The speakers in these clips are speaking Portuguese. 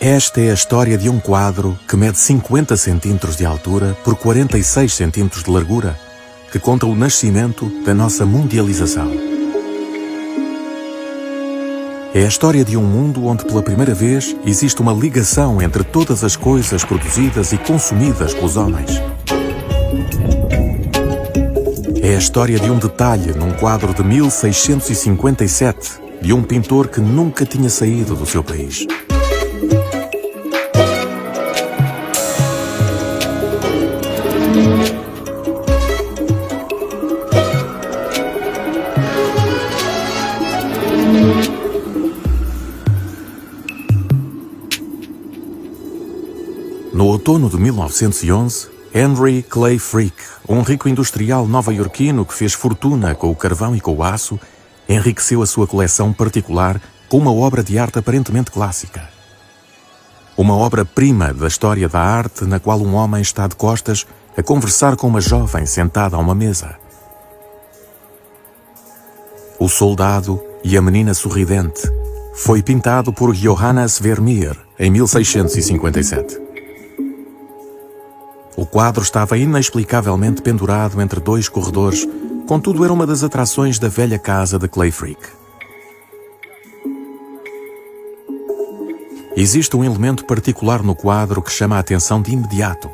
Esta é a história de um quadro que mede 50 centímetros de altura por 46 centímetros de largura, que conta o nascimento da nossa mundialização. É a história de um mundo onde pela primeira vez existe uma ligação entre todas as coisas produzidas e consumidas pelos homens. É a história de um detalhe num quadro de 1657, de um pintor que nunca tinha saído do seu país. No outono de 1911, Henry Clay Frick, um rico industrial nova-iorquino que fez fortuna com o carvão e com o aço, enriqueceu a sua coleção particular com uma obra de arte aparentemente clássica. Uma obra-prima da história da arte na qual um homem está de costas a conversar com uma jovem sentada a uma mesa. O Soldado e a Menina Sorridente foi pintado por Johannes Vermeer em 1657. O quadro estava inexplicavelmente pendurado entre dois corredores, contudo era uma das atrações da velha casa de Clay Frick. Existe um elemento particular no quadro que chama a atenção de imediato.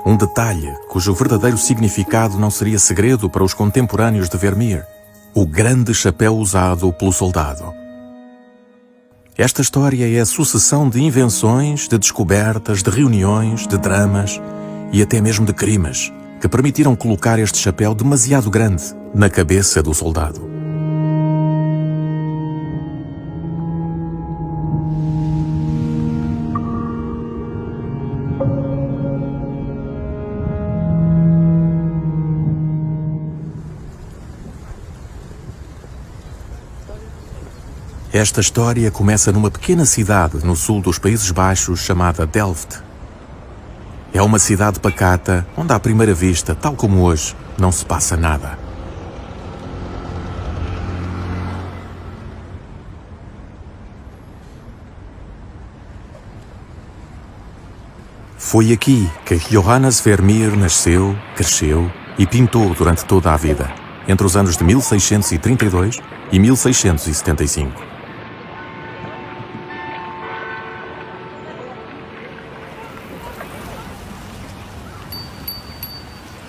Um detalhe cujo verdadeiro significado não seria segredo para os contemporâneos de Vermeer: o grande chapéu usado pelo soldado. Esta história é a sucessão de invenções, de descobertas, de reuniões, de dramas e até mesmo de crimes que permitiram colocar este chapéu demasiado grande na cabeça do soldado. Esta história começa numa pequena cidade no sul dos Países Baixos chamada Delft. É uma cidade pacata onde à primeira vista, tal como hoje, não se passa nada. Foi aqui que Johannes Vermeer nasceu, cresceu e pintou durante toda a vida, entre os anos de 1632 e 1675.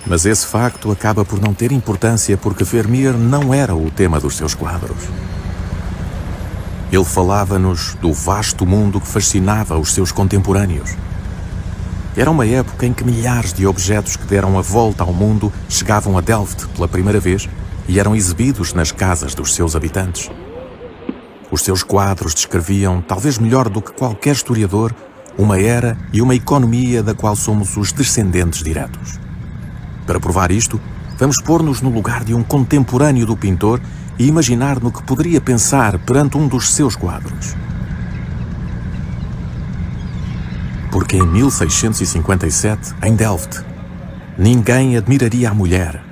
Mas esse facto acaba por não ter importância porque Vermeer não era o tema dos seus quadros. Ele falava-nos do vasto mundo que fascinava os seus contemporâneos. Era uma época em que milhares de objetos que deram a volta ao mundo chegavam a Delft pela primeira vez e eram exibidos nas casas dos seus habitantes. Os seus quadros descreviam, talvez melhor do que qualquer historiador, uma era e uma economia da qual somos os descendentes diretos. Para provar isto, vamos pôr-nos no lugar de um contemporâneo do pintor e imaginar no que poderia pensar perante um dos seus quadros. Porque em 1657, em Delft, ninguém admiraria a mulher,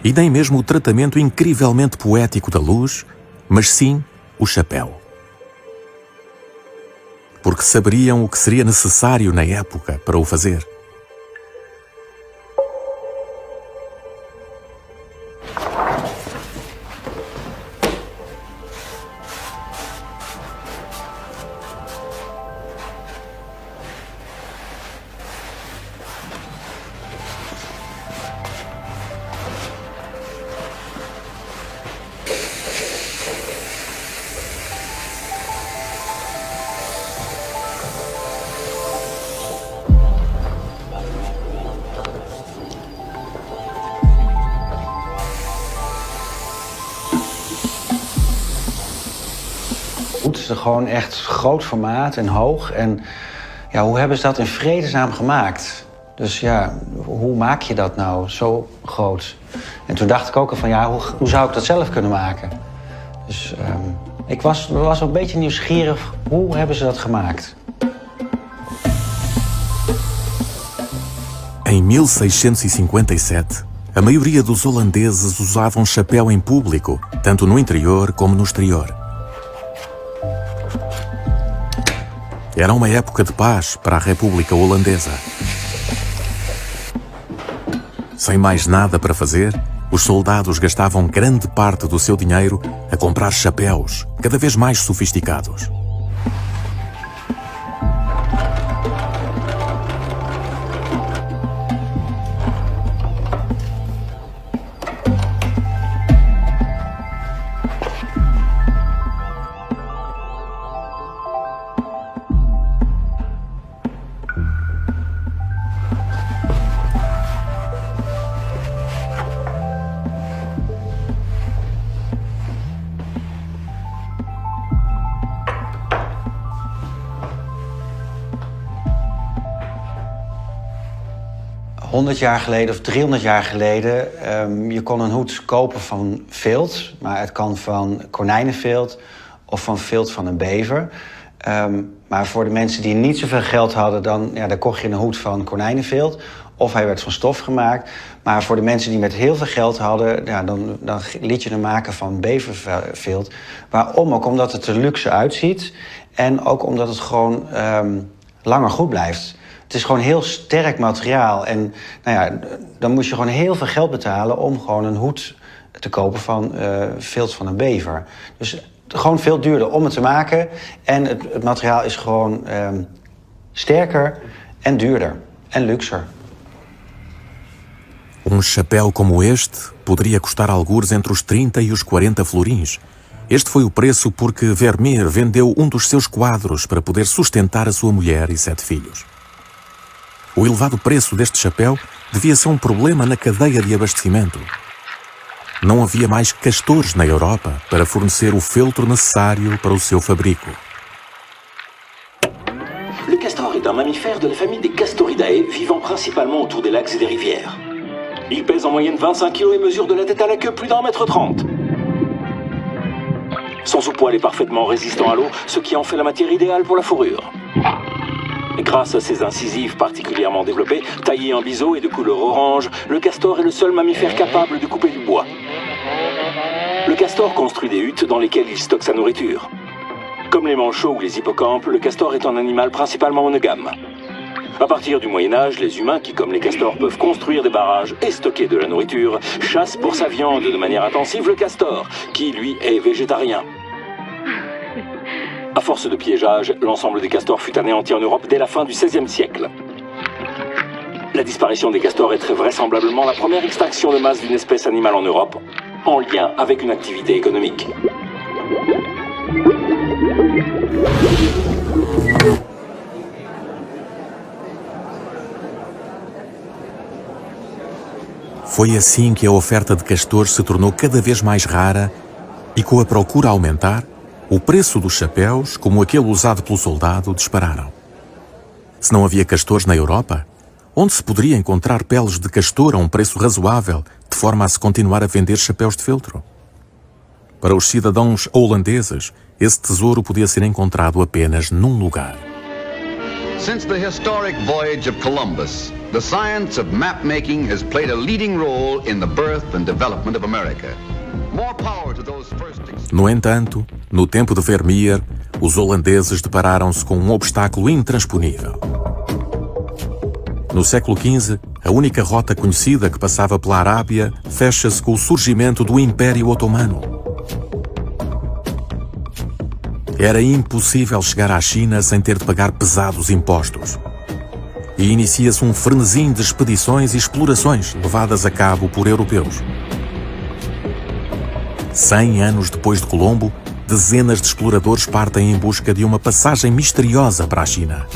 e nem mesmo o tratamento incrivelmente poético da luz, mas sim o chapéu. Porque saberiam o que seria necessário na época para o fazer. Het is gewoon echt groot formaat en hoog. En ja, hoe hebben ze dat in vredesnaam gemaakt? Dus ja, hoe maak je dat nou zo groot? En toen dacht ik ook al van ja, hoe zou ik dat zelf kunnen maken? Dus ik was ook een beetje nieuwsgierig, hoe hebben ze dat gemaakt? Em 1657, a maioria dos holandeses usavam chapéu em público, tanto no interior como no exterior. Era uma época de paz para a República Holandesa. Sem mais nada para fazer, os soldados gastavam grande parte do seu dinheiro a comprar chapéus cada vez mais sofisticados. ...100 jaar geleden of 300 jaar geleden... je kon een hoed kopen van vilt. Maar het kan van konijnenvilt of van vilt van een bever. Maar voor de mensen die niet zoveel geld hadden... dan kocht je een hoed van konijnenvilt. Of hij werd van stof gemaakt. Maar voor de mensen die met heel veel geld hadden... dan liet je hem maken van bevervilt. Waarom? Ook omdat het er luxe uitziet. En ook omdat het gewoon langer goed blijft. Het is gewoon heel sterk materiaal. En dan moest je gewoon heel veel geld betalen... om gewoon een hoed te kopen van vilt van een bever. Dus gewoon veel duurder om het te maken. En het materiaal is gewoon sterker en duurder en luxer. Chapéu como este poderia custar algures entre os 30 e os 40 florins. Este foi o preço porque Vermeer vendeu dos seus quadros para poder sustentar a sua mulher e 7 filhos. O elevado preço deste chapéu devia ser problema na cadeia de abastecimento. Não havia mais castores na Europa para fornecer o feltro necessário para o seu fabrico. Le castor est un mammifère de la famille des Castoridae, vivant principalement autour des lacs et des rivières. Il pèse en moyenne 25 kg et mesure de la tête à la queue plus d'1,30 m. Son sous-poil est parfaitement résistant à l'eau, ce qui en fait la matière idéale pour la fourrure. Grâce à ses incisives particulièrement développées, taillées en biseau et de couleur orange, le castor est le seul mammifère capable de couper du bois. Le castor construit des huttes dans lesquelles il stocke sa nourriture. Comme les manchots ou les hippocampes, le castor est un animal principalement monogame. À partir du Moyen-Âge, les humains qui, comme les castors, peuvent construire des barrages et stocker de la nourriture, chassent pour sa viande de manière intensive le castor, qui, lui, est végétarien. À force de piégeage, l'ensemble des castors fut anéanti en Europe dès la fin du XVIe siècle. La disparition des castors est très vraisemblablement la première extinction de masse d'une espèce animale en Europe, en lien avec une activité économique. Foi assim que a oferta de castores se tornou cada vez mais rara e, com a procura a aumentar, o preço dos chapéus, como aquele usado pelo soldado, dispararam. Se não havia castores na Europa, onde se poderia encontrar peles de castor a preço razoável, de forma a se continuar a vender chapéus de feltro? Para os cidadãos holandeses, esse tesouro podia ser encontrado apenas num lugar. Since the historic voyage of Columbus, the science of map-making has played a leading role in the birth and development of America. More power to those first... No entanto, no tempo de Vermeer, os holandeses depararam-se com obstáculo intransponível. No século XV, a única rota conhecida que passava pela Arábia fecha-se com o surgimento do Império Otomano. Era impossível chegar à China sem ter de pagar pesados impostos. E inicia-se frenesim de expedições e explorações levadas a cabo por europeus. 100 anos depois de Colombo, dezenas de exploradores partem em busca de uma passagem misteriosa para a China.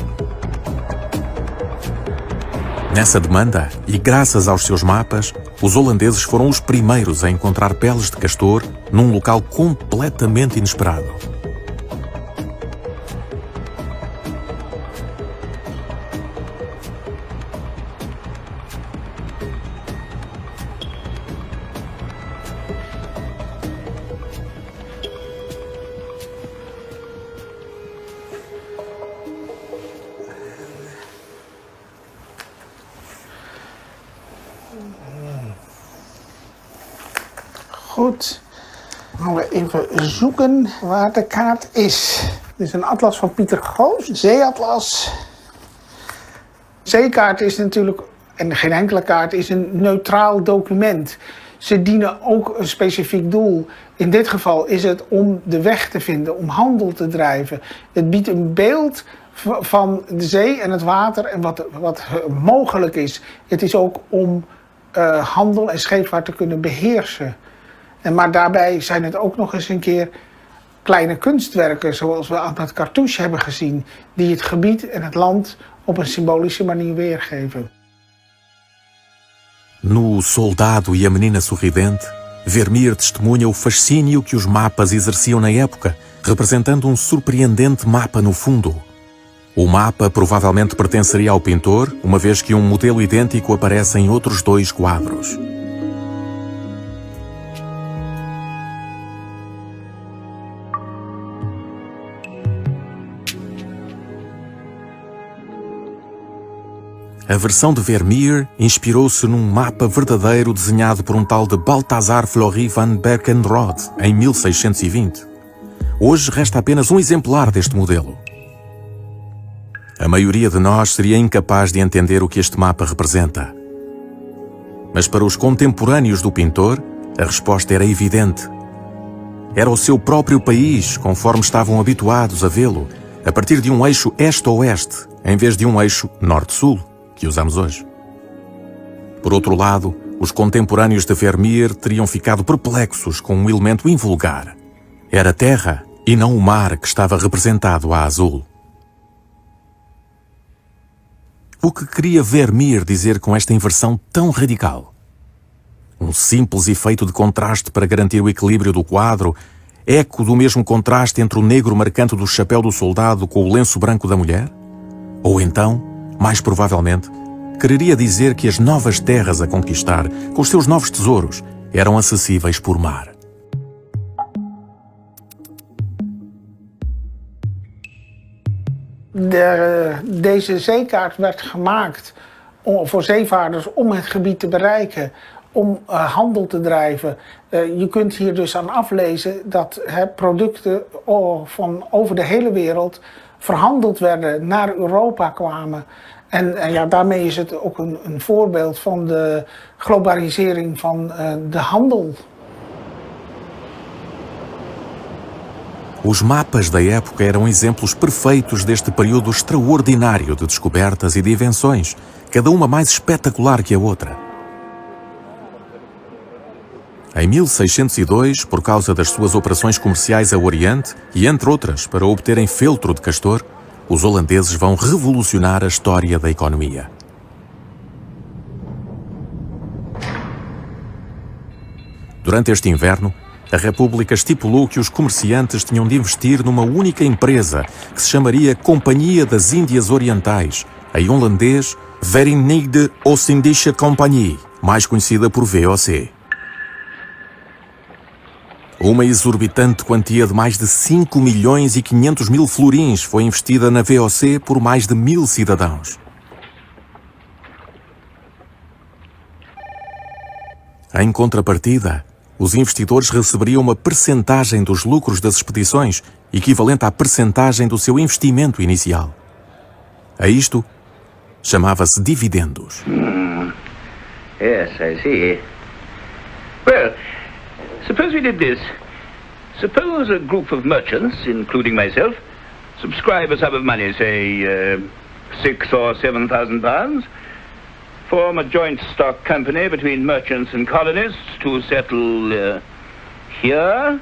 Nessa demanda, e graças aos seus mapas, os holandeses foram os primeiros a encontrar peles de castor num local completamente inesperado. Goed, gaan we even zoeken waar de kaart is. Dit is een atlas van Pieter Goos, zeeatlas. Zeekaart is natuurlijk, en geen enkele kaart, is een neutraal document. Ze dienen ook een specifiek doel. In dit geval is het om de weg te vinden, om handel te drijven. Het biedt een beeld van de zee en het water en wat mogelijk is. Het is ook om handel en scheepvaart te kunnen beheersen. Maar daarbij zijn het ook nog eens een keer kleine kunstwerken, zoals we aan het Cartouche hebben gezien, die het gebied en het land op een symbolische manier weergeven. No Soldado e a Menina Sorridente, Vermeer testemunha o fascínio que os mapas exerciam na época, representando surpreendente mapa no fundo. O mapa provavelmente pertenceria ao pintor, uma vez que modelo idêntico aparece em outros 2 quadros. A versão de Vermeer inspirou-se num mapa verdadeiro desenhado por tal de Balthazar Flory van Berkenrode em 1620. Hoje resta apenas exemplar deste modelo. A maioria de nós seria incapaz de entender o que este mapa representa. Mas para os contemporâneos do pintor, a resposta era evidente. Era o seu próprio país, conforme estavam habituados a vê-lo, a partir de um eixo este-oeste, em vez de um eixo norte-sul, que usamos hoje. Por outro lado, os contemporâneos de Vermeer teriam ficado perplexos com um elemento invulgar. Era a terra e não o mar que estava representado a azul. O que queria Vermeer dizer com esta inversão tão radical? Um simples efeito de contraste para garantir o equilíbrio do quadro, eco do mesmo contraste entre o negro marcante do chapéu do soldado com o lenço branco da mulher? Ou então, mais provavelmente, quereria dizer que as novas terras a conquistar, com os seus novos tesouros, eram acessíveis por mar. Deze zeekaart werd gemaakt voor zeevaarders om het gebied te bereiken, om handel te drijven. Je kunt hier dus aan aflezen dat producten van over de hele wereld verhandeld werden, naar Europa kwamen. En ja, daarmee is het ook een voorbeeld van de globalisering van de handel. Os mapas da época eram exemplos perfeitos deste período extraordinário de descobertas e de invenções, cada uma mais espetacular que a outra. Em 1602, por causa das suas operações comerciais ao Oriente e, entre outras, para obterem feltro de castor, os holandeses vão revolucionar a história da economia. Durante este inverno, a República estipulou que os comerciantes tinham de investir numa única empresa que se chamaria Companhia das Índias Orientais, em holandês Verenigde Oostindische Compagnie, mais conhecida por VOC. Uma exorbitante quantia de mais de 5 milhões e 500 mil florins foi investida na VOC por mais de 1000 cidadãos. Em contrapartida, os investidores receberiam uma percentagem dos lucros das expedições, equivalente à percentagem do seu investimento inicial. A isto chamava-se dividendos. Yes, I see. Well, suppose we did this. Suppose a group of merchants, including myself, subscribe a sum of money, say £6,000 or £7,000, form a joint stock company between merchants and colonists to settle here,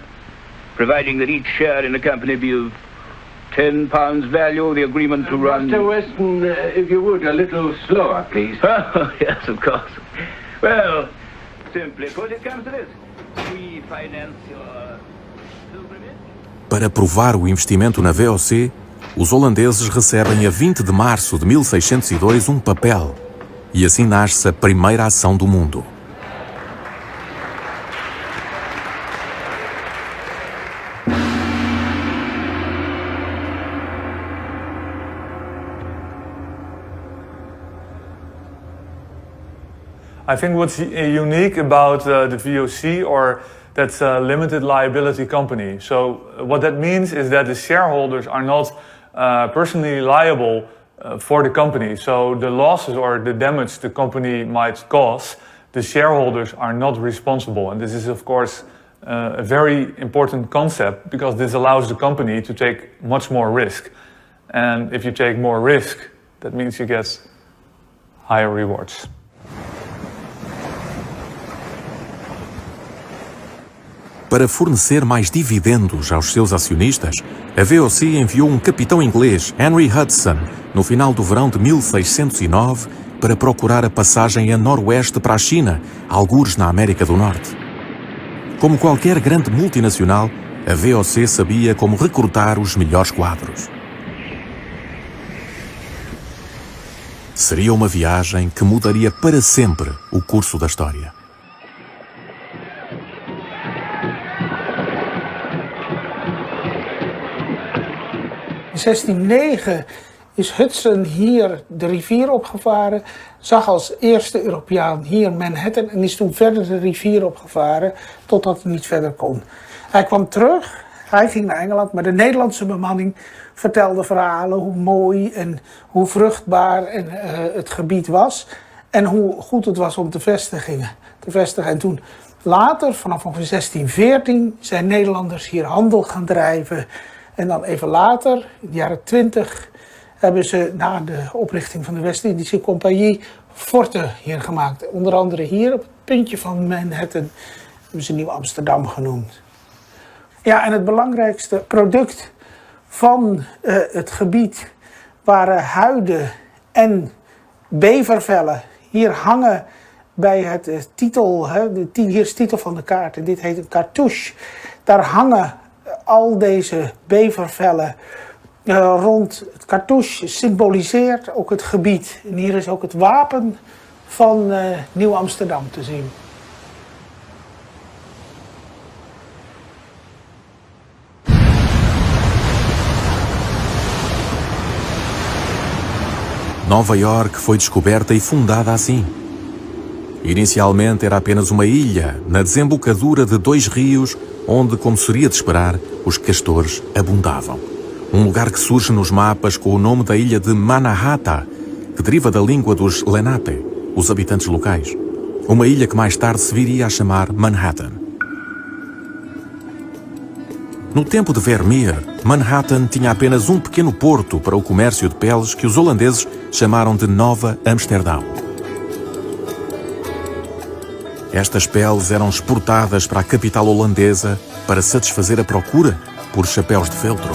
providing that each share in the company be of £10 value, the agreement to run... Mr. Weston, if you would, a little slower, please. Oh, yes, of course. Well, simply put, it comes to this. We finance your pilgrimage. Para provar o investimento na VOC, os holandeses recebem a 20 de março de 1602 um papel, e assim nasce a primeira ação do mundo. I think what's unique about the VOC or that's a limited liability company. So what that means is that the shareholders are not personally liable for the company. So the losses or the damage the company might cause, the shareholders are not responsible. And this is of course a very important concept because this allows the company to take much more risk. And if you take more risk, that means you get higher rewards. Para fornecer mais dividendos aos seus acionistas, a VOC enviou um capitão inglês, Henry Hudson, no final do verão de 1609, para procurar a passagem a noroeste para a China, algures na América do Norte. Como qualquer grande multinacional, a VOC sabia como recrutar os melhores quadros. Seria uma viagem que mudaria para sempre o curso da história. In 1609 is Hudson hier de rivier opgevaren, zag als eerste Europeaan hier Manhattan en is toen verder de rivier opgevaren totdat hij niet verder kon. Hij kwam terug, hij ging naar Engeland, maar de Nederlandse bemanning vertelde verhalen hoe mooi en hoe vruchtbaar het gebied was en hoe goed het was om te vestigen. En toen later, vanaf ongeveer 1614, zijn Nederlanders hier handel gaan drijven. En dan even later, in de jaren 20, hebben ze na de oprichting van de West-Indische Compagnie forten hier gemaakt. Onder andere hier op het puntje van Manhattan hebben ze Nieuw Amsterdam genoemd. Ja, en het belangrijkste product van het gebied waren huiden en bevervellen. Hier hangen bij het titel, hier is de titel van de kaart en dit heet een cartouche. Daar hangen al deze bevervellen rond het cartouche, symboliseert ook het gebied. En hier is ook het wapen van Nieuw Amsterdam te zien. Nova York foi descoberta e fundada assim. Inicialmente era apenas uma ilha na desembocadura de dois rios onde, como seria de esperar, os castores abundavam. Um lugar que surge nos mapas com o nome da ilha de Mannahatta, que deriva da língua dos Lenape, os habitantes locais. Uma ilha que mais tarde se viria a chamar Manhattan. No tempo de Vermeer, Manhattan tinha apenas um pequeno porto para o comércio de peles que os holandeses chamaram de Nova Amsterdão. Estas peles eram exportadas para a capital holandesa para satisfazer a procura por chapéus de feltro.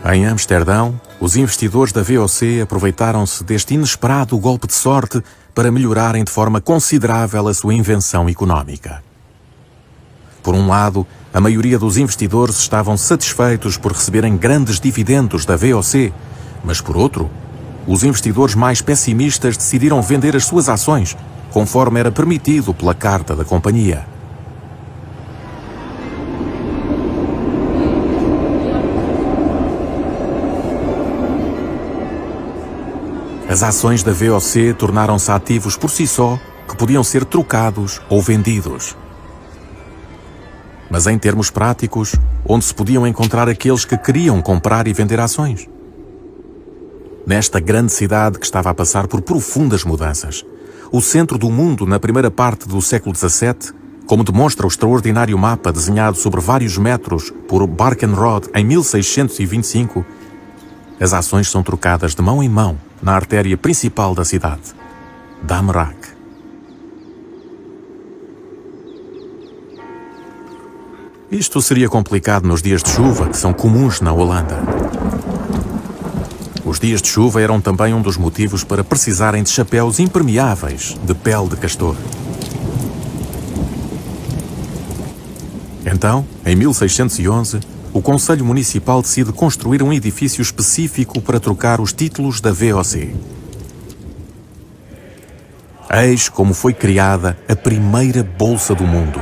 Em Amsterdão, os investidores da VOC aproveitaram-se deste inesperado golpe de sorte para melhorarem de forma considerável a sua invenção económica. Por um lado, a maioria dos investidores estavam satisfeitos por receberem grandes dividendos da VOC, mas por outro, os investidores mais pessimistas decidiram vender as suas ações, conforme era permitido pela carta da companhia. As ações da VOC tornaram-se ativos por si só, que podiam ser trocados ou vendidos. Mas em termos práticos, onde se podiam encontrar aqueles que queriam comprar e vender ações? Nesta grande cidade que estava a passar por profundas mudanças, o centro do mundo na primeira parte do século XVII, como demonstra o extraordinário mapa desenhado sobre vários metros por Barkenrod em 1625, as ações são trocadas de mão em mão na artéria principal da cidade, Damrak. Isto seria complicado nos dias de chuva que são comuns na Holanda. Os dias de chuva eram também um dos motivos para precisarem de chapéus impermeáveis de pele de castor. Então, em 1611, o Conselho Municipal decide construir um edifício específico para trocar os títulos da VOC. Eis como foi criada a primeira bolsa do mundo.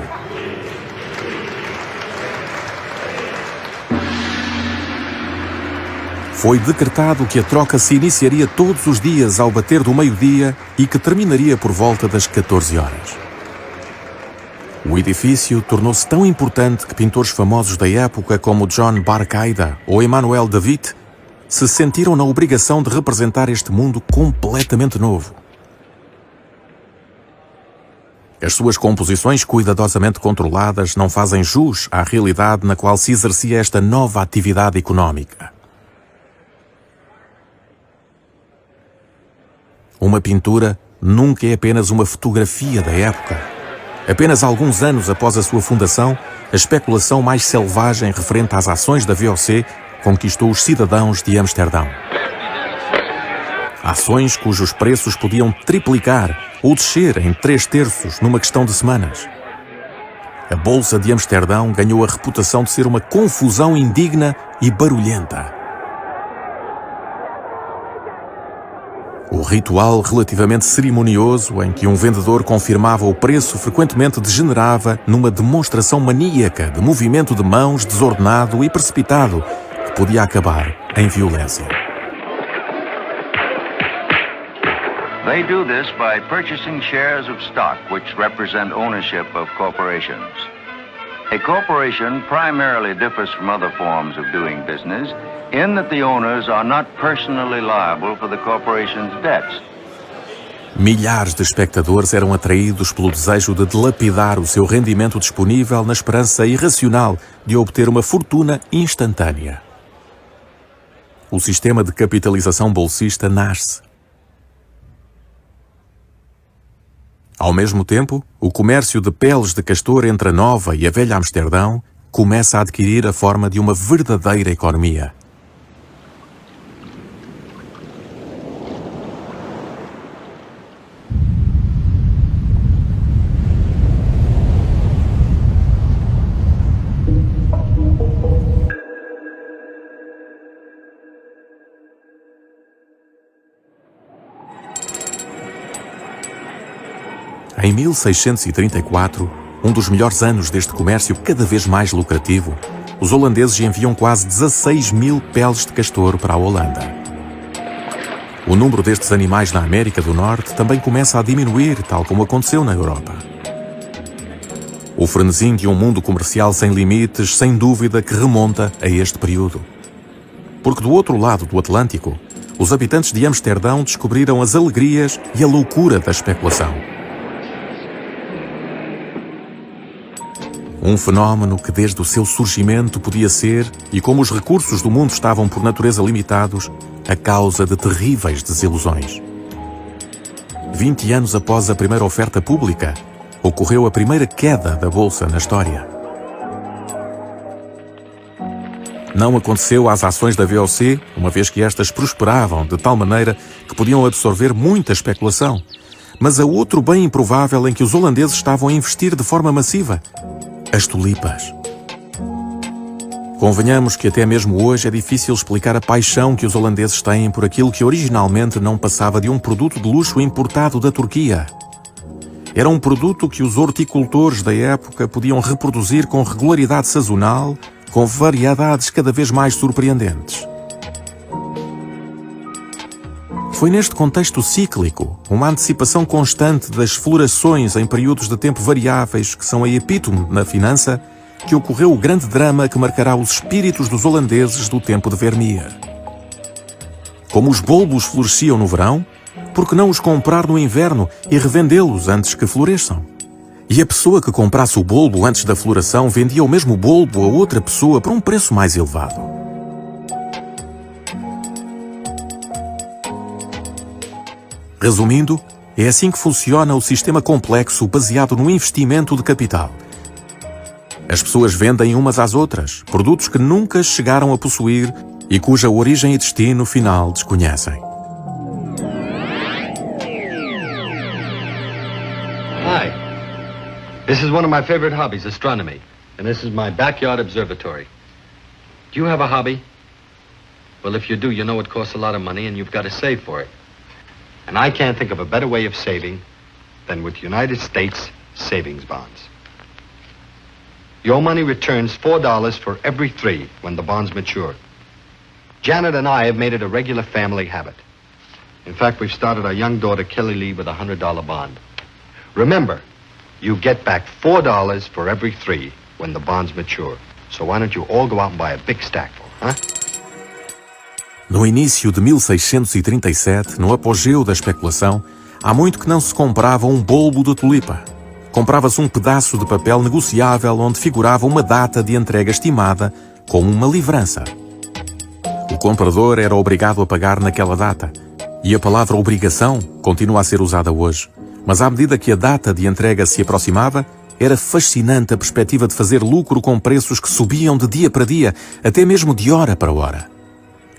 Foi decretado que a troca se iniciaria todos os dias ao bater do meio-dia e que terminaria por volta das 14 horas. O edifício tornou-se tão importante que pintores famosos da época como John Barcaida ou Emmanuel David se sentiram na obrigação de representar este mundo completamente novo. As suas composições cuidadosamente controladas não fazem jus à realidade na qual se exercia esta nova atividade económica. Uma pintura nunca é apenas uma fotografia da época. Apenas alguns anos após a sua fundação, a especulação mais selvagem referente às ações da VOC conquistou os cidadãos de Amsterdão. Ações cujos preços podiam triplicar ou descer em 3/3 numa questão de semanas. A Bolsa de Amsterdão ganhou a reputação de ser uma confusão indigna e barulhenta. O ritual relativamente cerimonioso em que um vendedor confirmava o preço frequentemente degenerava numa demonstração maníaca de movimento de mãos desordenado e precipitado que podia acabar em violência. They do this by purchasing shares of stock which represent ownership of corporations. A corporation primarily differs from other forms of doing business in that the owners are not personally liable for the corporation's debts. Milhares de espectadores eram atraídos pelo desejo de dilapidar o seu rendimento disponível na esperança irracional de obter uma fortuna instantânea. O sistema de capitalização bolsista nasce. Ao mesmo tempo, o comércio de peles de castor entre a nova e a velha Amsterdão começa a adquirir a forma de uma verdadeira economia. Em 1634, um dos melhores anos deste comércio cada vez mais lucrativo, os holandeses enviam quase 16.000 peles de castor para a Holanda. O número destes animais na América do Norte também começa a diminuir, tal como aconteceu na Europa. O frenesim de um mundo comercial sem limites, sem dúvida que remonta a este período. Porque do outro lado do Atlântico, os habitantes de Amsterdão descobriram as alegrias e a loucura da especulação. Um fenómeno que desde o seu surgimento podia ser, e como os recursos do mundo estavam por natureza limitados, a causa de terríveis desilusões. 20 anos após a primeira oferta pública, ocorreu a primeira queda da Bolsa na história. Não aconteceu às ações da VOC, uma vez que estas prosperavam de tal maneira que podiam absorver muita especulação, mas a outro bem improvável em que os holandeses estavam a investir de forma massiva: as tulipas. Convenhamos que até mesmo hoje é difícil explicar a paixão que os holandeses têm por aquilo que originalmente não passava de um produto de luxo importado da Turquia. Era um produto que os horticultores da época podiam reproduzir com regularidade sazonal, com variedades cada vez mais surpreendentes. Foi neste contexto cíclico, uma antecipação constante das florações em períodos de tempo variáveis que são a epítome na finança, que ocorreu o grande drama que marcará os espíritos dos holandeses do tempo de Vermeer. Como os bulbos floresciam no verão, por que não os comprar no inverno e revendê-los antes que floresçam? E a pessoa que comprasse o bulbo antes da floração vendia o mesmo bulbo a outra pessoa por um preço mais elevado. Resumindo, é assim que funciona o sistema complexo baseado no investimento de capital. As pessoas vendem umas às outras produtos que nunca chegaram a possuir e cuja origem e destino final desconhecem. Hi. This is one of my favorite hobbies, astronomy. And this is my backyard observatory. Do you have a hobby? Well, if you do, you know it costs a lot of money and you've got to save for it. And I can't think of a better way of saving than with United States savings bonds. Your money returns $4 for every 3 when the bonds mature. Janet and I have made it a regular family habit. In fact, we've started our young daughter, Kelly Lee, with a $100 bond. Remember, you get back $4 for every 3 when the bonds mature. So why don't you all go out and buy a big stack for them, huh? No início de 1637, no apogeu da especulação, há muito que não se comprava um bulbo de tulipa. Comprava-se um pedaço de papel negociável onde figurava uma data de entrega estimada como uma livrança. O comprador era obrigado a pagar naquela data, e a palavra obrigação continua a ser usada hoje. Mas à medida que a data de entrega se aproximava, era fascinante a perspectiva de fazer lucro com preços que subiam de dia para dia, até mesmo de hora para hora.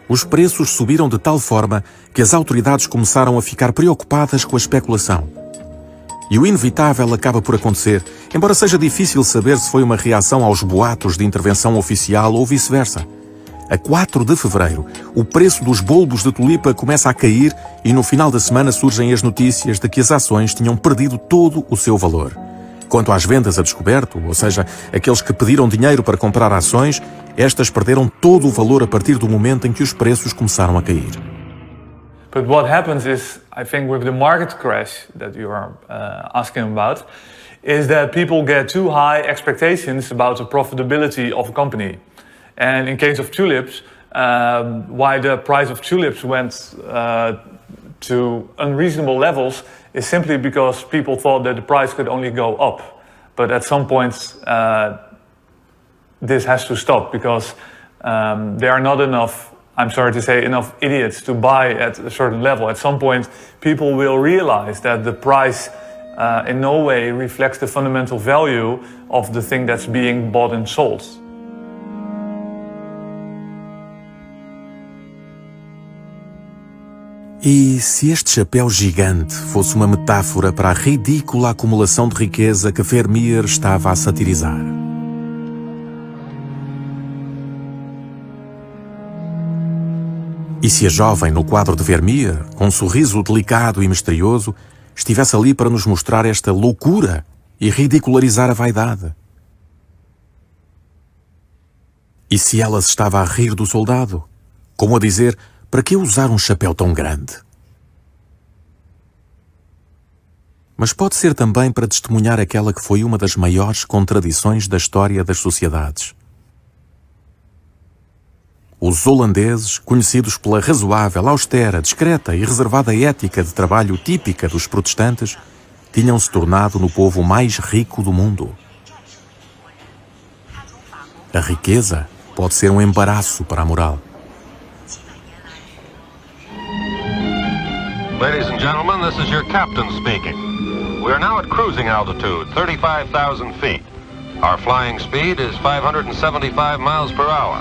Os preços subiram de tal forma que as autoridades começaram a ficar preocupadas com a especulação. E o inevitável acaba por acontecer, embora seja difícil saber se foi uma reação aos boatos de intervenção oficial ou vice-versa. A 4 de fevereiro, o preço dos bulbos de tulipa começa a cair e no final da semana surgem as notícias de que as ações tinham perdido todo o seu valor. Quanto às vendas a descoberto, ou seja, aqueles que pediram dinheiro para comprar ações, estas perderam todo o valor a partir do momento em que os preços começaram a cair. But what happens is, I think with the market crash that you are asking about, is that people get too high expectations about the profitability of a company. And in case of tulips, why the price of tulips went to unreasonable levels is simply because people thought that the price could only go up. But at some point, this has to stop because there are not enough, I'm sorry to say, enough idiots to buy at a certain level. At some point, people will realize that the price in no way reflects the fundamental value of the thing that's being bought and sold. E se este chapéu gigante fosse uma metáfora para a ridícula acumulação de riqueza que Vermeer estava a satirizar? E se a jovem no quadro de Vermeer, com um sorriso delicado e misterioso, estivesse ali para nos mostrar esta loucura e ridicularizar a vaidade? E se ela se estava a rir do soldado, como a dizer: para que usar um chapéu tão grande? Mas pode ser também para testemunhar aquela que foi uma das maiores contradições da história das sociedades. Os holandeses, conhecidos pela razoável, austera, discreta e reservada ética de trabalho típica dos protestantes, tinham se tornado no povo mais rico do mundo. A riqueza pode ser um embaraço para a moral. Ladies and gentlemen, this is your captain speaking. We are now at cruising altitude, 35,000 feet. Our flying speed is 575 miles per hour.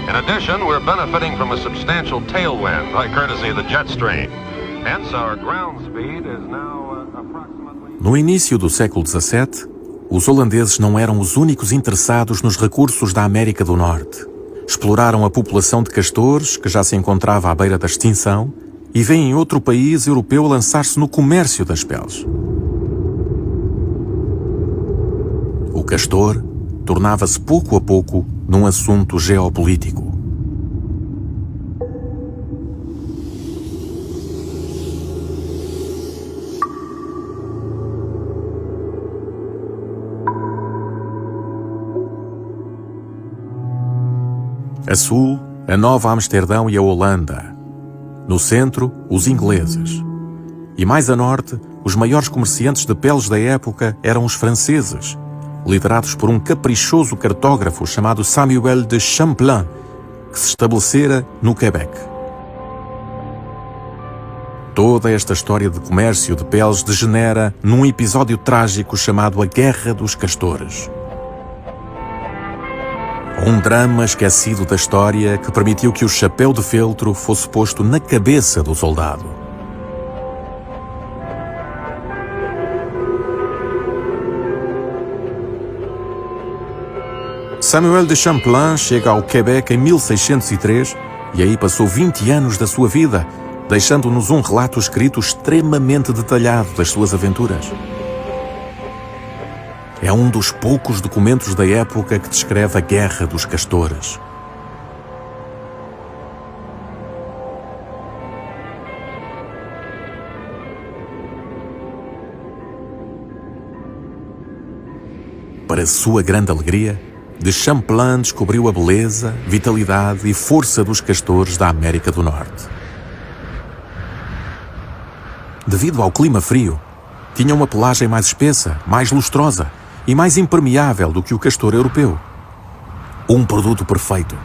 In addition, we're benefiting from a substantial tailwind, by courtesy of the jet stream. Hence, our ground speed is now approximately... No início do século XVII, os holandeses não eram os únicos interessados nos recursos da América do Norte. Exploraram a população de castores, que já se encontrava à beira da extinção, e veem outro país europeu lançar-se no comércio das peles. O castor tornava-se pouco a pouco num assunto geopolítico. A sul, a Nova Amsterdão e a Holanda. No centro, os ingleses. E mais a norte, os maiores comerciantes de peles da época eram os franceses, liderados por um caprichoso cartógrafo chamado Samuel de Champlain, que se estabelecera no Quebec. Toda esta história de comércio de peles degenera num episódio trágico chamado a Guerra dos Castores. Um drama esquecido da história que permitiu que o chapéu de feltro fosse posto na cabeça do soldado. Samuel de Champlain chega ao Quebec em 1603 e aí passou 20 anos da sua vida, deixando-nos um relato escrito extremamente detalhado das suas aventuras. É um dos poucos documentos da época que descreve a Guerra dos Castores. Para sua grande alegria, de Champlain descobriu a beleza, vitalidade e força dos castores da América do Norte. Devido ao clima frio, tinha uma pelagem mais espessa, mais lustrosa e mais impermeável do que o castor europeu. Um produto perfeito.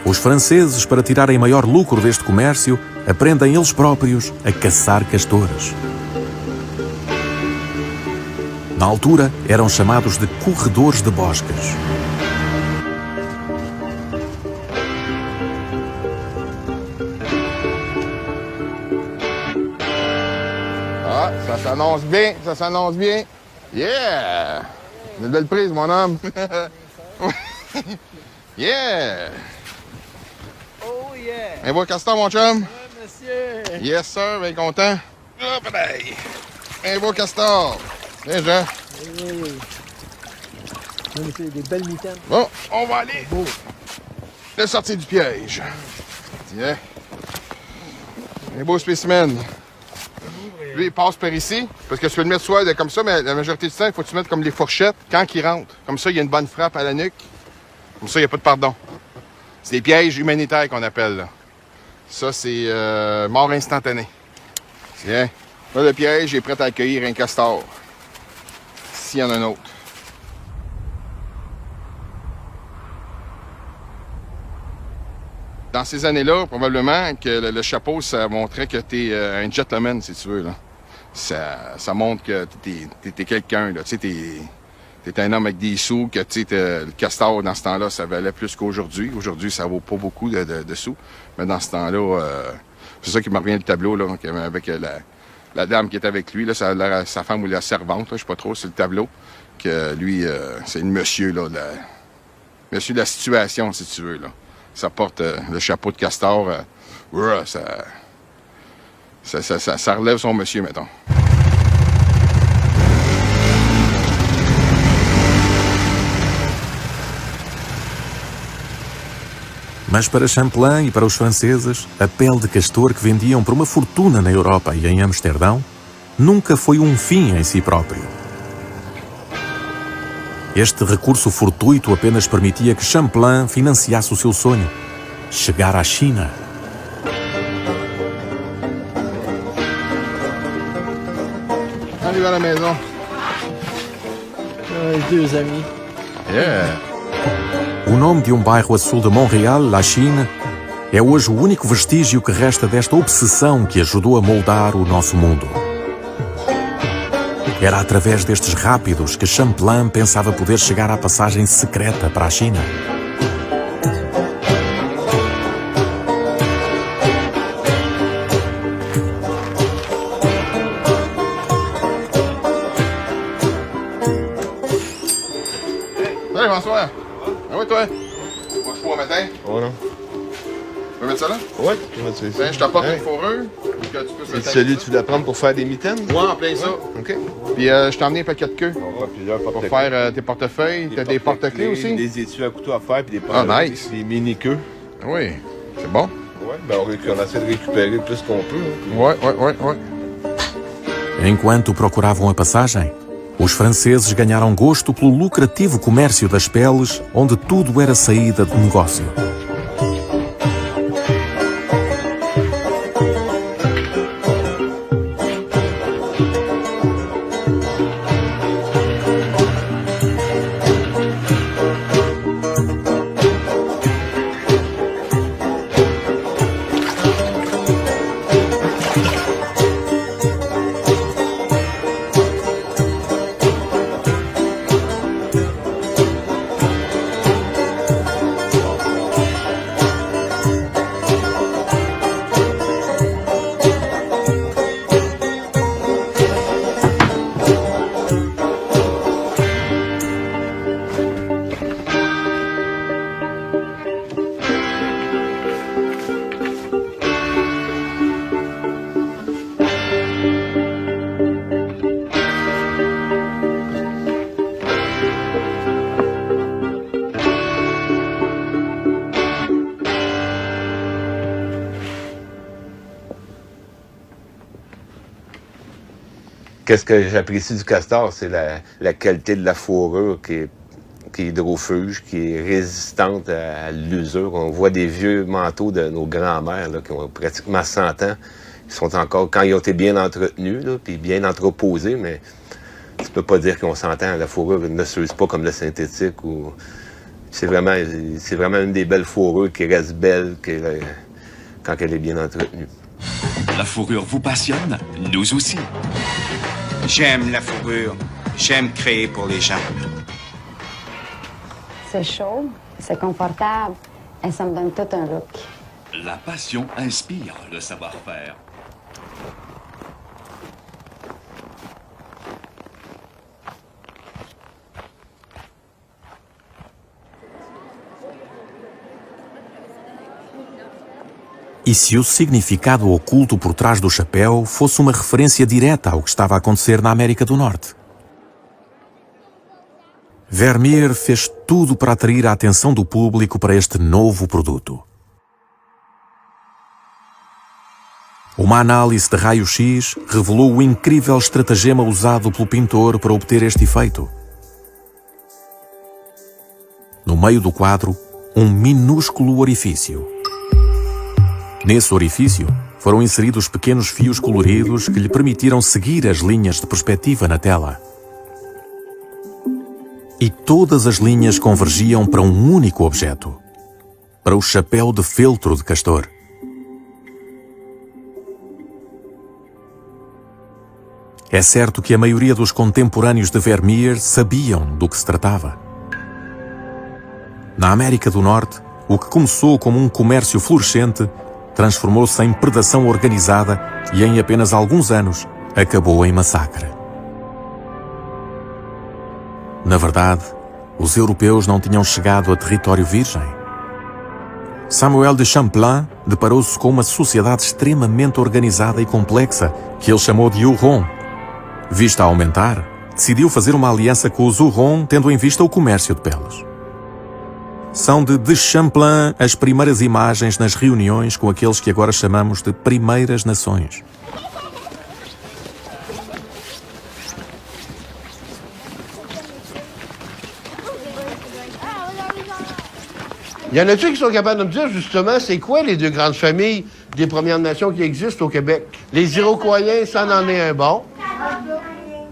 Os franceses, para tirarem maior lucro deste comércio, aprendem eles próprios a caçar castores. Na altura, eram chamados de corredores de bosques. Ah, ça s'annonce bien, ça s'annonce bien. Yeah! Une belle prise, mon homme. Yeah! Oh yeah! Un beau castor, mon chum? Monsieur! Yes, sir, bien content. Hop là! Un beau castor. Tiens, Jean. Oui. C'est des belles mitaines. Bon, on va aller. Beau. Le sortie du piège. Tiens. Un beau spécimen. Lui, il passe par ici, parce que tu peux le mettre soit comme ça, mais la majorité du temps, il faut que tu mettes comme les fourchettes quand il rentre. Comme ça, il y a une bonne frappe à la nuque. Comme ça, il n'y a pas de pardon. C'est des pièges humanitaires qu'on appelle, là. Ça, c'est mort instantanée. Tiens. Là, le piège est prêt à accueillir un castor. S'il y en a un autre. Dans ces années-là, probablement que le chapeau, ça montrait que t'es un gentleman, si tu veux, là. Ça montre que t'es quelqu'un, là. Tu sais, t'es un homme avec des sous, que tu sais, le castor, dans ce temps-là, ça valait plus qu'aujourd'hui. Aujourd'hui, ça vaut pas beaucoup de sous. Mais dans ce temps-là, c'est ça qui me revient le tableau, là, avec la dame qui est avec lui, là, sa femme ou la servante, là, je sais pas trop, c'est le tableau. Que lui, c'est le monsieur, là, monsieur de la situation, si tu veux, là. Ça porte le chapeau de castor, ça relève son monsieur, mettons. Mas para Champlain e para os franceses, a pele de castor que vendiam por uma fortuna na Europa e em Amsterdão nunca foi um fim em si próprio. Este recurso fortuito apenas permitia que Champlain financiasse o seu sonho, chegar à China. Arrive à la maison. Deux amis. Yeah! O nome de um bairro a sul de Montréal, La Chine, é hoje o único vestígio que resta desta obsessão que ajudou a moldar o nosso mundo. Era através destes rápidos que Champlain pensava poder chegar à passagem secreta para a China. Salut François! Ah oui, toi? Pas de four au matin? Oh non. Tu peux mettre ça là? Oui, je vais mettre ça ici. Ben, je t'apporte une fourrure. Que tu peux C'est celui que tu voulais prendre pour faire des mitaines? Ouais, en plein ça. OK. Puis je t'ai emmené un paquet de queue. Plusieurs Pour porte-clés. faire tes portefeuilles. T'as des porte-clés aussi? Des étuis à couteau à faire, puis des Ah, nice. Des mini-queues. Oui. C'est bon? Ouais, ben on essaie de récupérer le plus qu'on peut. Ouais. Enquanto procuravam a passagem, os franceses ganharam gosto pelo lucrativo comércio das peles, onde tudo era saída de negócio. Qu'est-ce que j'apprécie du castor, c'est la qualité de la fourrure qui est hydrofuge, qui est résistante à l'usure. On voit des vieux manteaux de nos grands-mères là, qui ont pratiquement 100 ans, qui sont encore, quand ils ont été bien entretenus, là, puis bien entreposés, mais tu peux pas dire qu'on s'entend. La fourrure ne s'use pas comme le synthétique. Ou... C'est vraiment une des belles fourrures qui reste belle quand elle est bien entretenue. La fourrure vous passionne? Nous aussi. J'aime la fourrure. J'aime créer pour les gens. C'est chaud, c'est confortable et ça me donne tout un look. La passion inspire le savoir-faire. E se o significado oculto por trás do chapéu fosse uma referência direta ao que estava a acontecer na América do Norte? Vermeer fez tudo para atrair a atenção do público para este novo produto. Uma análise de raio-x revelou o incrível estratagema usado pelo pintor para obter este efeito. No meio do quadro, um minúsculo orifício. Nesse orifício, foram inseridos pequenos fios coloridos que lhe permitiram seguir as linhas de perspectiva na tela. E todas as linhas convergiam para um único objeto, para o chapéu de feltro de castor. É certo que a maioria dos contemporâneos de Vermeer sabiam do que se tratava. Na América do Norte, o que começou como um comércio florescente transformou-se em predação organizada e em apenas alguns anos acabou em massacre. Na verdade, os europeus não tinham chegado a território virgem. Samuel de Champlain deparou-se com uma sociedade extremamente organizada e complexa que ele chamou de Huron. Vista a aumentar, decidiu fazer uma aliança com os Huron, tendo em vista o comércio de peles. São de Champlain as primeiras imagens nas reuniões com aqueles que agora chamamos de Primeiras Nações. Y en a-t-il qui sont capables de me dire, justement, c'est quoi les deux grandes familles des Premières Nations qui existent au Québec? Les Iroquoiens, ça en est un bon.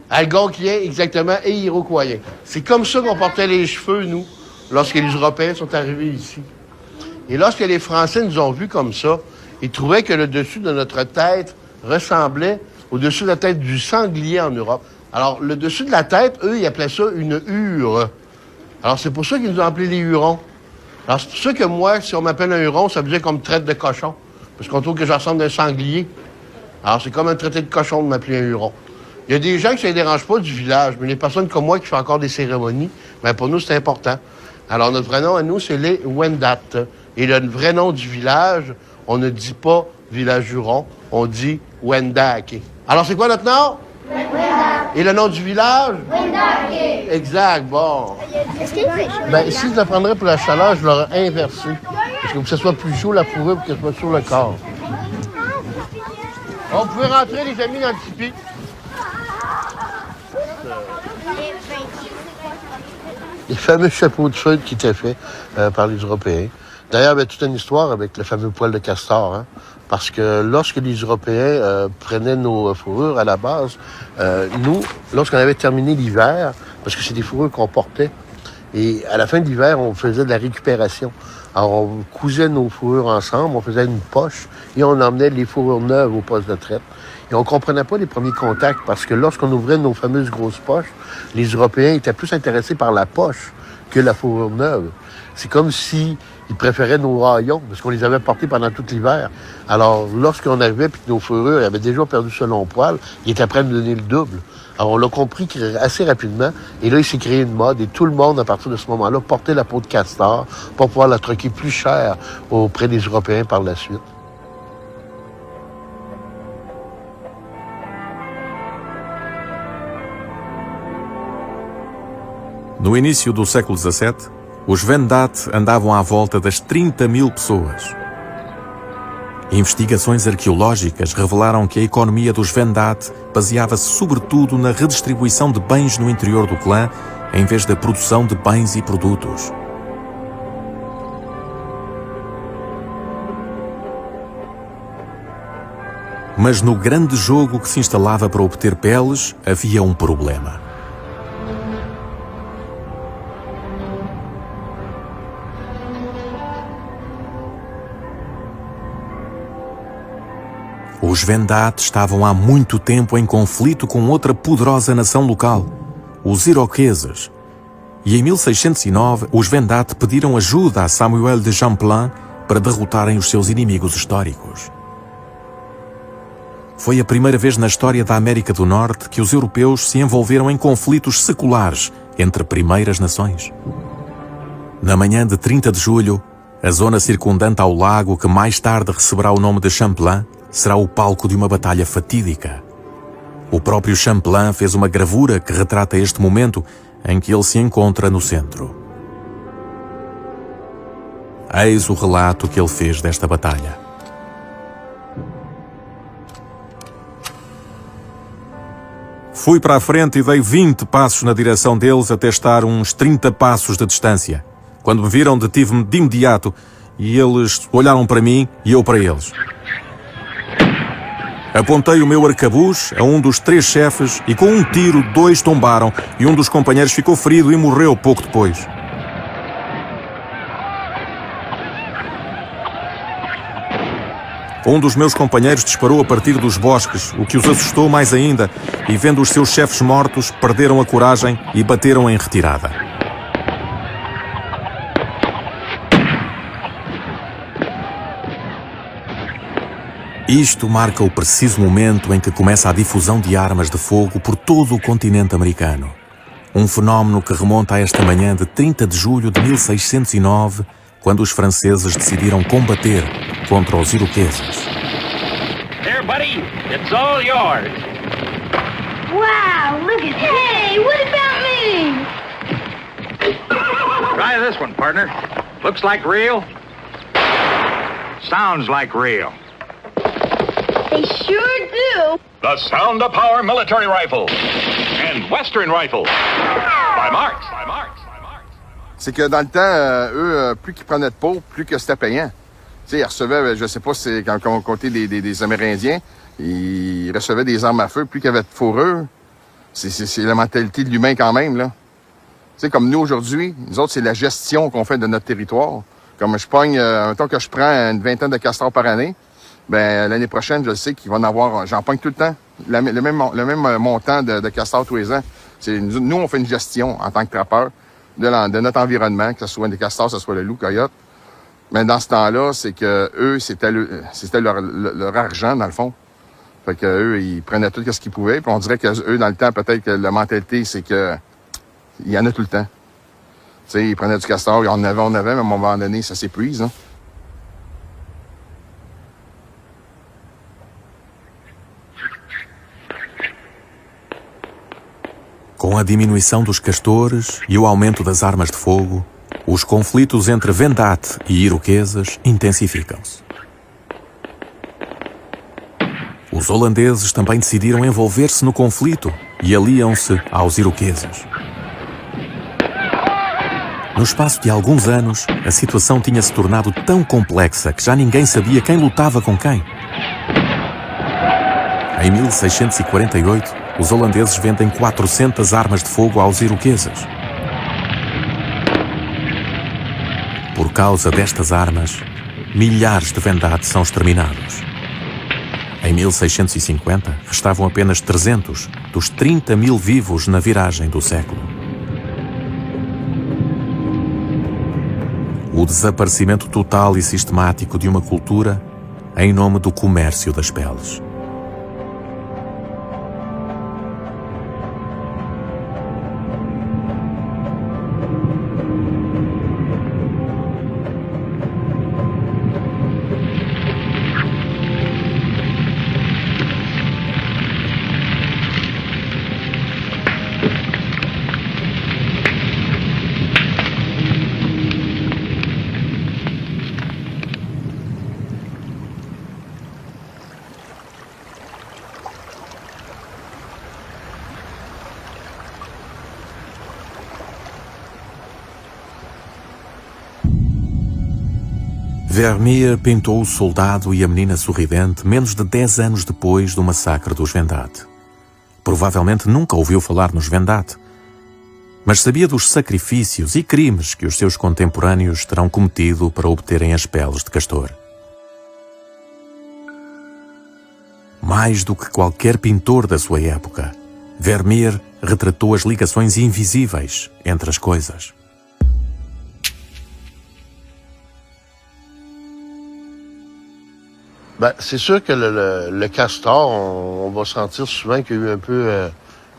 Algonquiens, exactement, et Iroquoiens. C'est comme ça qu'on portait les cheveux, nous, lorsque les Européens sont arrivés ici. Et lorsque les Français nous ont vus comme ça, ils trouvaient que le dessus de notre tête ressemblait au dessus de la tête du sanglier en Europe. Alors, le dessus de la tête, eux, ils appelaient ça une hure. Alors, c'est pour ça qu'ils nous ont appelés les Hurons. Alors, c'est pour ça que moi, si on m'appelle un Huron, ça veut dire qu'on me traite de cochon. Parce qu'on trouve que je ressemble d'un sanglier. Alors, c'est comme un traité de cochon de m'appeler un Huron. Il y a des gens qui ça ne les dérange pas du village, mais les personnes comme moi qui font encore des cérémonies, bien, pour nous, c'est important. Alors, notre vrai nom à nous, c'est les Wendat. Et le vrai nom du village, on ne dit pas village Huron, on dit Wendat. Alors, c'est quoi notre nom? Wendat. Et le nom du village? Wendat. Exact, bon. Est-ce qu'il fait chaud? Bien, si je le prendrais pour la chaleur, je l'aurais inversé. Parce que pour que ça soit plus chaud, la fourrure, pour qu'elle soit sur le corps. On pouvait rentrer, les amis, dans le tipi. Les fameux chapeaux de feutre qui étaient faits par les Européens. D'ailleurs, il y a toute une histoire avec le fameux poil de castor, hein, parce que lorsque les Européens prenaient nos fourrures à la base, nous, lorsqu'on avait terminé l'hiver, parce que c'est des fourrures qu'on portait, et à la fin de l'hiver, on faisait de la récupération. Alors, on cousait nos fourrures ensemble, on faisait une poche, et on emmenait les fourrures neuves au poste de traite. Et on ne comprenait pas les premiers contacts, parce que lorsqu'on ouvrait nos fameuses grosses poches, les Européens étaient plus intéressés par la poche que la fourrure neuve. C'est comme si ils préféraient nos raillons, parce qu'on les avait portés pendant tout l'hiver. Alors, lorsqu'on arrivait, puis que nos fourrures avaient déjà perdu ce long poil, ils étaient prêts à nous donner le double. Alors, on l'a compris assez rapidement, et là, il s'est créé une mode, et tout le monde, à partir de ce moment-là, portait la peau de castor pour pouvoir la troquer plus cher auprès des Européens par la suite. No início do século XVII, os Wendat andavam à volta das 30.000 pessoas. Investigações arqueológicas revelaram que a economia dos Wendat baseava-se sobretudo na redistribuição de bens no interior do clã, em vez da produção de bens e produtos. Mas no grande jogo que se instalava para obter peles, havia um problema. Os Wendat estavam há muito tempo em conflito com outra poderosa nação local, os Iroqueses. E em 1609, os Wendat pediram ajuda a Samuel de Champlain para derrotarem os seus inimigos históricos. Foi a primeira vez na história da América do Norte que os europeus se envolveram em conflitos seculares entre primeiras nações. Na manhã de 30 de julho, a zona circundante ao lago, que mais tarde receberá o nome de Champlain, será o palco de uma batalha fatídica. O próprio Champlain fez uma gravura que retrata este momento em que ele se encontra no centro. Eis o relato que ele fez desta batalha. Fui para a frente e dei 20 passos na direção deles até estar uns 30 passos de distância. Quando me viram, detive-me de imediato e eles olharam para mim e eu para eles. Apontei o meu arcabuz a um dos 3 chefes e com um tiro 2 tombaram e um dos companheiros ficou ferido e morreu pouco depois. Um dos meus companheiros disparou a partir dos bosques, o que os assustou mais ainda, e vendo os seus chefes mortos, perderam a coragem e bateram em retirada. Isto marca o preciso momento em que começa a difusão de armas de fogo por todo o continente americano. Um fenómeno que remonta a esta manhã de 30 de julho de 1609, quando os franceses decidiram combater contra os iroqueses. There, buddy. It's all yours. Wow, look at that. Hey, what about me? Try this one, partner. Looks like real. Sounds like real. They sure do. The Sound of Power military rifle and Western rifle by Marx. C'est que dans le temps, eux, plus qu'ils prenaient de peau, plus que c'était payant. Tu sais, ils recevaient, je sais pas si c'est quand on comptait des Amérindiens, ils recevaient des armes à feu, plus qu'il y avait de fourrure. C'est la mentalité de l'humain quand même, là. Tu sais, comme nous aujourd'hui, nous autres, c'est la gestion qu'on fait de notre territoire. Comme je pogne, mettons que je prends une vingtaine de castors par année, ben l'année prochaine, je sais qu'il va en avoir, j'en pogne tout le temps, le même montant de castors tous les ans. Nous, on fait une gestion en tant que trappeur de notre environnement, que ce soit des castors, que ce soit le loup, coyote. Mais dans ce temps-là, c'est que eux, c'était leur argent, dans le fond. Fait que eux, ils prenaient tout ce qu'ils pouvaient. Puis on dirait que eux, dans le temps, peut-être que la mentalité, c'est que il y en a tout le temps. Tu sais, ils prenaient du castor, on avait, mais à un moment donné, ça s'épuise, hein. Com a diminuição dos castores e o aumento das armas de fogo, Os conflitos entre Wendat e iroqueses intensificam-se. Os holandeses também decidiram envolver-se no conflito e aliam-se aos iroqueses. No espaço de alguns anos, a situação tinha-se tornado tão complexa que já ninguém sabia quem lutava com quem. Em 1648, os holandeses vendem 400 armas de fogo aos iroqueses. Por causa destas armas, milhares de Wendat são exterminados. Em 1650, restavam apenas 300 dos 30 mil vivos na viragem do século. O desaparecimento total e sistemático de uma cultura em nome do comércio das peles. Vermeer pintou o soldado e a menina sorridente menos de 10 anos depois do massacre dos Wendat. Provavelmente nunca ouviu falar nos Wendat, mas sabia dos sacrifícios e crimes que os seus contemporâneos terão cometido para obterem as peles de castor. Mais do que qualquer pintor da sua época, Vermeer retratou as ligações invisíveis entre as coisas. Ben, c'est sûr que le castor, on va sentir souvent qu'il y a eu un peu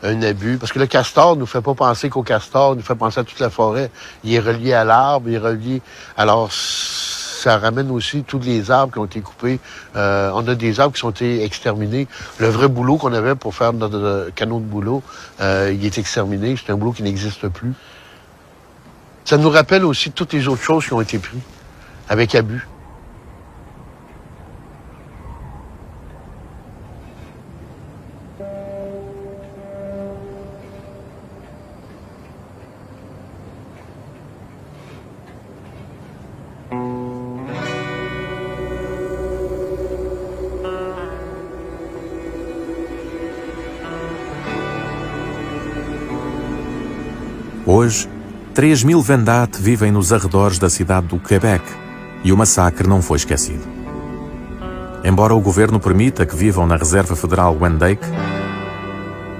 un abus. Parce que le castor ne nous fait pas penser qu'au castor, il nous fait penser à toute la forêt. Il est relié à l'arbre, il est relié... Alors, ça ramène aussi tous les arbres qui ont été coupés. On a des arbres qui ont été exterminés. Le vrai boulot qu'on avait pour faire notre canot de boulot, il est exterminé. C'est un boulot qui n'existe plus. Ça nous rappelle aussi toutes les autres choses qui ont été prises avec abus. Hoje, 3.000 Wendat vivem nos arredores da cidade do Quebec e o massacre não foi esquecido. Embora o governo permita que vivam na Reserva Federal Wendake,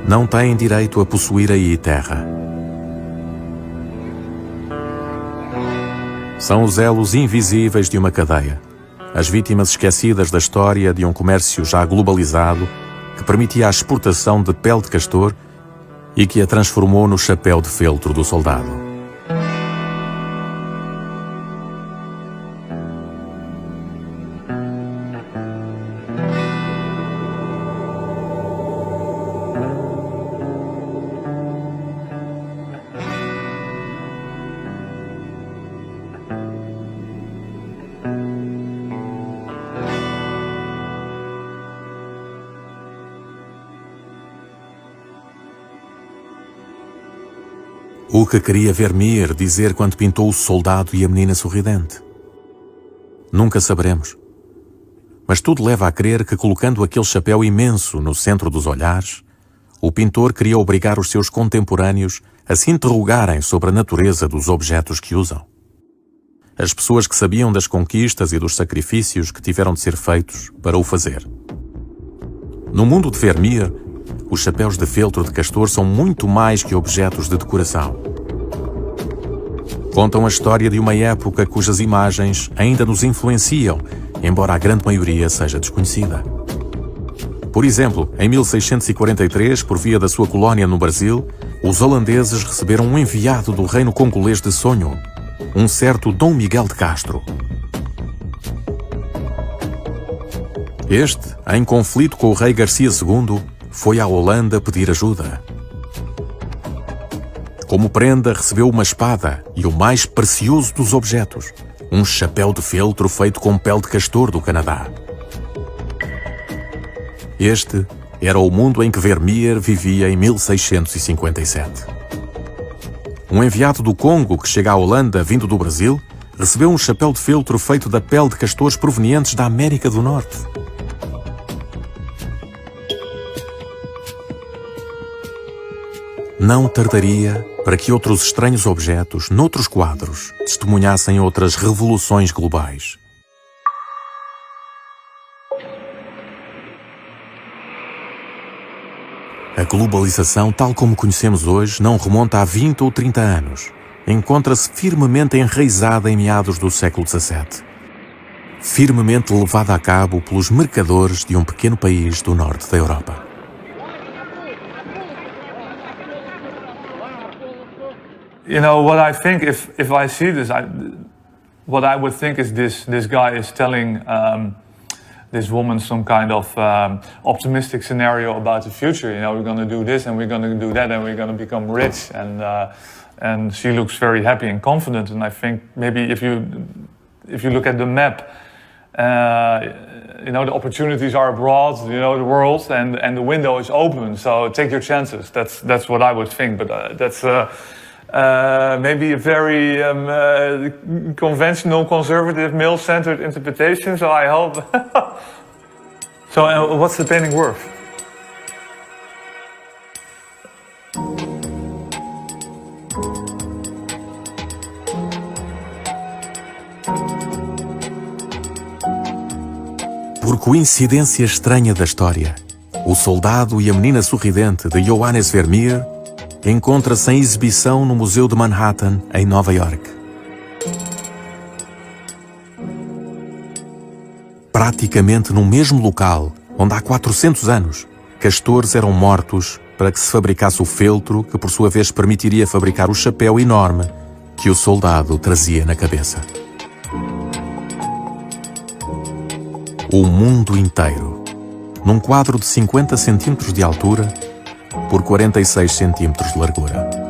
não têm direito a possuir aí terra. São os elos invisíveis de uma cadeia, as vítimas esquecidas da história de um comércio já globalizado que permitia a exportação de pele de castor e que a transformou no chapéu de feltro do soldado. O que queria Vermeer dizer quando pintou o soldado e a menina sorridente? Nunca saberemos. Mas tudo leva a crer que, colocando aquele chapéu imenso no centro dos olhares, o pintor queria obrigar os seus contemporâneos a se interrogarem sobre a natureza dos objetos que usam. As pessoas que sabiam das conquistas e dos sacrifícios que tiveram de ser feitos para o fazer. No mundo de Vermeer, os chapéus de feltro de castor são muito mais que objetos de decoração. Contam a história de uma época cujas imagens ainda nos influenciam, embora a grande maioria seja desconhecida. Por exemplo, em 1643, por via da sua colónia no Brasil, os holandeses receberam um enviado do reino congolês de Sonho, um certo Dom Miguel de Castro. Este, em conflito com o rei Garcia II, foi à Holanda pedir ajuda. Como prenda, recebeu uma espada e o mais precioso dos objetos, um chapéu de feltro feito com pele de castor do Canadá. Este era o mundo em que Vermeer vivia em 1657. Um enviado do Congo que chega à Holanda vindo do Brasil recebeu um chapéu de feltro feito da pele de castores provenientes da América do Norte. Não tardaria para que outros estranhos objetos, noutros quadros, testemunhassem outras revoluções globais. A globalização, tal como conhecemos hoje, não remonta a 20 ou 30 anos. Encontra-se firmemente enraizada em meados do século XVII. Firmemente levada a cabo pelos mercadores de um pequeno país do norte da Europa. You know, what I think, if I see this, what I would think is this guy is telling this woman some kind of optimistic scenario about the future. You know, we're going to do this and we're going to do that and we're going to become rich. And she looks very happy and confident. And I think maybe if you look at the map, you know, the opportunities are abroad, you know, the world, and the window is open. So take your chances. That's what I would think. But that's maybe a very conventional, conservative, male-centered interpretation. So I hope. So what's the painting worth? Por coincidência estranha da história, o soldado e a menina sorridente de Johannes Vermeer encontra-se em exibição no Museu de Manhattan, em Nova York. Praticamente no mesmo local onde há 400 anos, castores eram mortos para que se fabricasse o feltro que por sua vez permitiria fabricar o chapéu enorme que o soldado trazia na cabeça. O mundo inteiro, num quadro de 50 centímetros de altura por 46 centímetros de largura.